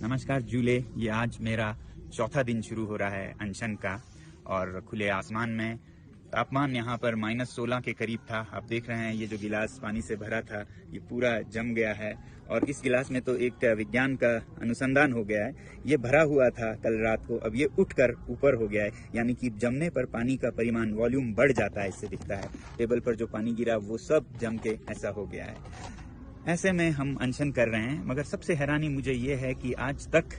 नमस्कार जूले, ये आज मेरा चौथा दिन शुरू हो रहा है अनशन का और खुले आसमान में तापमान यहाँ पर -16 के करीब था। आप देख रहे हैं ये जो गिलास पानी से भरा था ये पूरा जम गया है और इस गिलास में तो एक विज्ञान का अनुसंधान हो गया है। ये भरा हुआ था कल रात को, अब ये उठकर ऊपर हो गया है, यानी कि जमने पर पानी का परिमाण वॉल्यूम बढ़ जाता है। इससे दिखता है टेबल पर जो पानी गिरा वो सब जम के ऐसा हो गया है। ऐसे में हम अनशन कर रहे हैं, मगर सबसे हैरानी मुझे ये है कि आज तक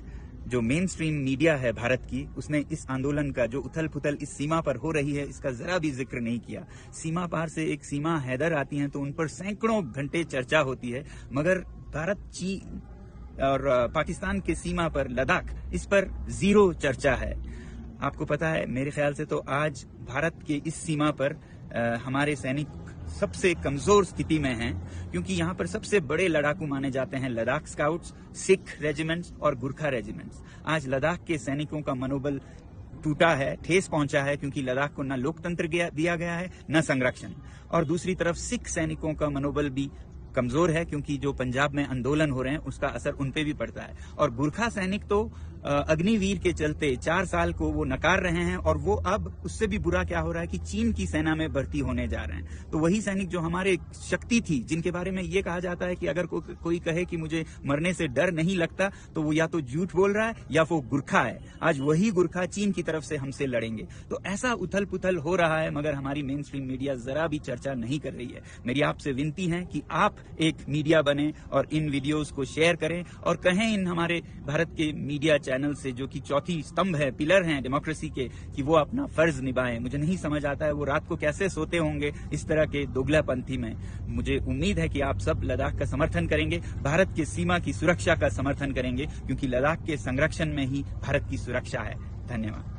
जो मेन स्ट्रीम मीडिया है भारत की, उसने इस आंदोलन का जो उथल पुथल इस सीमा पर हो रही है इसका जरा भी जिक्र नहीं किया। सीमा पार से एक सीमा हैदर आती हैं तो उन पर सैकड़ों घंटे चर्चा होती है, मगर भारत, चीन और पाकिस्तान के सीमा पर लद्दाख, इस पर जीरो चर्चा है। आपको पता है, मेरे ख्याल से तो आज भारत के इस सीमा पर हमारे सैनिक सबसे कमजोर स्थिति में हैं, क्योंकि यहाँ पर सबसे बड़े लड़ाकू माने जाते हैं लद्दाख स्काउट्स, सिख रेजिमेंट्स और गुरखा रेजिमेंट्स। आज लद्दाख के सैनिकों का मनोबल टूटा है, ठेस पहुंचा है, क्योंकि लद्दाख को न लोकतंत्र दिया गया है न संरक्षण। और दूसरी तरफ सिख सैनिकों का मनोबल भी कमजोर है, क्योंकि जो पंजाब में आंदोलन हो रहे हैं उसका असर उनपे भी पड़ता है। और गुरखा सैनिक तो अग्निवीर के चलते 4 साल को वो नकार रहे हैं और वो अब उससे भी बुरा क्या हो रहा है कि चीन की सेना में भर्ती होने जा रहे हैं। तो वही सैनिक जो हमारे शक्ति थी, जिनके बारे में ये कहा जाता है कि अगर कोई कहे कि मुझे मरने से डर नहीं लगता तो वो या तो झूठ बोल रहा है या वो गुरखा है। आज वही गुरखा चीन की तरफ से हमसे लड़ेंगे। तो ऐसा उथल पुथल हो रहा है, मगर हमारी मेन स्ट्रीम मीडिया जरा भी चर्चा नहीं कर रही है। मेरी आपसे विनती है कि आप एक मीडिया बने और इन वीडियोस को शेयर करें और कहें इन हमारे भारत के मीडिया चैनल से, जो कि चौथी स्तंभ है, पिलर हैं डेमोक्रेसी के, कि वो अपना फर्ज निभाएं। मुझे नहीं समझ आता है वो रात को कैसे सोते होंगे इस तरह के दोगलापंथी में। मुझे उम्मीद है कि आप सब लद्दाख का समर्थन करेंगे, भारत की सीमा की सुरक्षा का समर्थन करेंगे, क्योंकि लद्दाख के संरक्षण में ही भारत की सुरक्षा है। धन्यवाद।